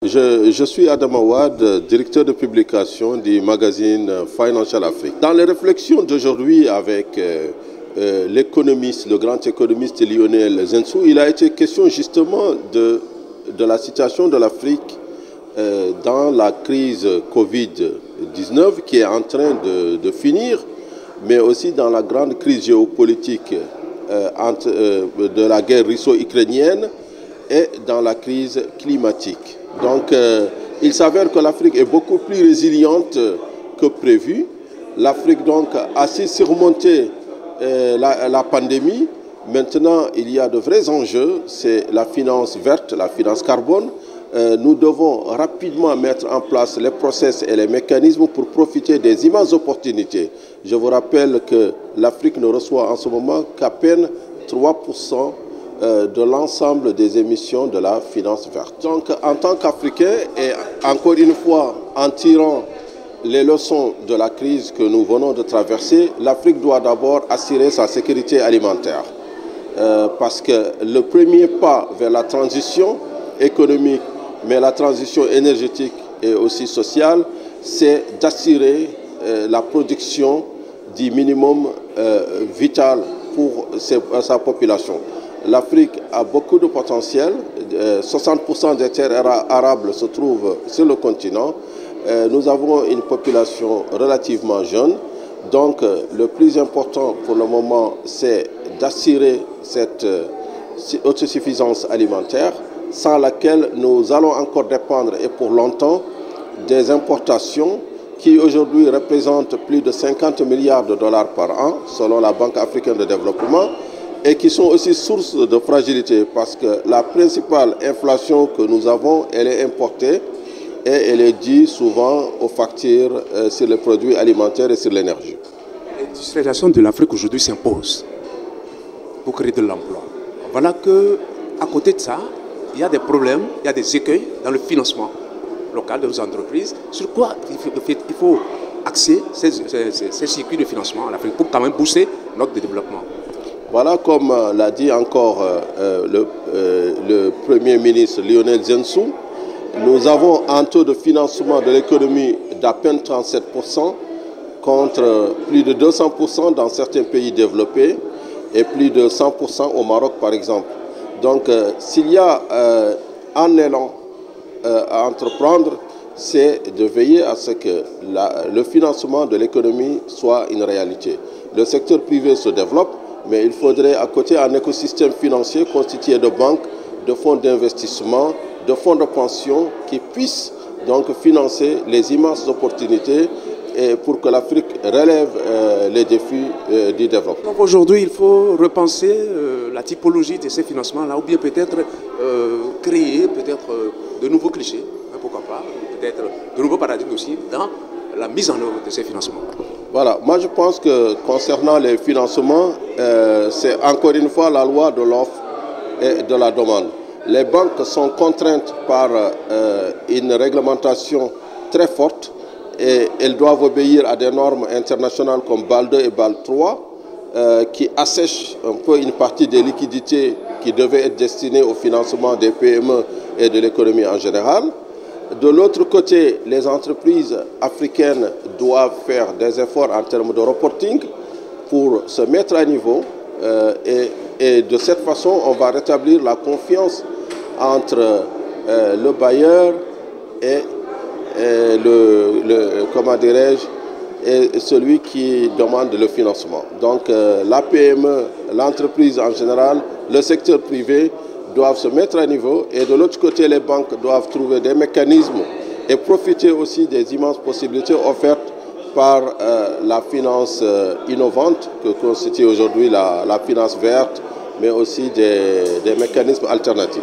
Je suis Adam Awad, directeur de publication du magazine Financial Afrique. Dans les réflexions d'aujourd'hui avec l'économiste, le grand économiste Lionel Zinsou, il a été question justement de la situation de l'Afrique dans la crise Covid-19 qui est en train de finir, mais aussi dans la grande crise géopolitique de la guerre russo-ukrainienne et dans la crise climatique. Donc, il s'avère que l'Afrique est beaucoup plus résiliente que prévu. L'Afrique, donc, a su surmonter la pandémie. Maintenant, il y a de vrais enjeux. C'est la finance verte, la finance carbone. Nous devons rapidement mettre en place les process et les mécanismes pour profiter des immenses opportunités. Je vous rappelle que l'Afrique ne reçoit en ce moment qu'à peine 3% de l'ensemble des émissions de la finance verte. Donc, en tant qu'Africains, et encore une fois, en tirant les leçons de la crise que nous venons de traverser, l'Afrique doit d'abord assurer sa sécurité alimentaire. Parce que le premier pas vers la transition économique, mais la transition énergétique et aussi sociale, c'est d'assurer la production du minimum vital pour sa population. L'Afrique a beaucoup de potentiel. 60% des terres arables se trouvent sur le continent. Nous avons une population relativement jeune. Donc, le plus important pour le moment, c'est d'assurer cette autosuffisance alimentaire, sans laquelle nous allons encore dépendre, et pour longtemps, des importations qui aujourd'hui représentent plus de 50 milliards de dollars par an, selon la Banque africaine de développement, et qui sont aussi source de fragilité parce que la principale inflation que nous avons, elle est importée et elle est due souvent aux factures sur les produits alimentaires et sur l'énergie. L'industrialisation de l'Afrique aujourd'hui s'impose pour créer de l'emploi. Voilà qu'à côté de ça, il y a des problèmes, il y a des écueils dans le financement local de nos entreprises. Sur quoi il faut axer ces circuits de financement en Afrique pour quand même booster notre développement. Voilà, comme l'a dit encore le Premier ministre Lionel Zinsou, nous avons un taux de financement de l'économie d'à peine 37%, contre plus de 200% dans certains pays développés et plus de 100% au Maroc par exemple. Donc s'il y a un élan à entreprendre, c'est de veiller à ce que le financement de l'économie soit une réalité. Le secteur privé se développe, mais il faudrait à côté un écosystème financier constitué de banques, de fonds d'investissement, de fonds de pension qui puissent donc financer les immenses opportunités et pour que l'Afrique relève les défis du développement. Donc aujourd'hui, il faut repenser la typologie de ces financements-là ou bien peut-être créer de nouveaux clichés, hein, pourquoi pas, peut-être de nouveaux paradigmes aussi dans la mise en œuvre de ces financements. Voilà, moi je pense que concernant les financements, c'est encore une fois la loi de l'offre et de la demande. Les banques sont contraintes par une réglementation très forte et elles doivent obéir à des normes internationales comme BAL 2 et BAL 3 qui assèchent un peu une partie des liquidités qui devaient être destinées au financement des PME et de l'économie en général. De l'autre côté, les entreprises africaines doivent faire des efforts en termes de reporting pour se mettre à niveau et de cette façon, on va rétablir la confiance entre le bailleur et celui qui demande le financement. Donc la PME, l'entreprise en général, le secteur privé doivent se mettre à niveau et de l'autre côté, les banques doivent trouver des mécanismes et profiter aussi des immenses possibilités offertes par la finance innovante que constitue aujourd'hui la finance verte, mais aussi des mécanismes alternatifs.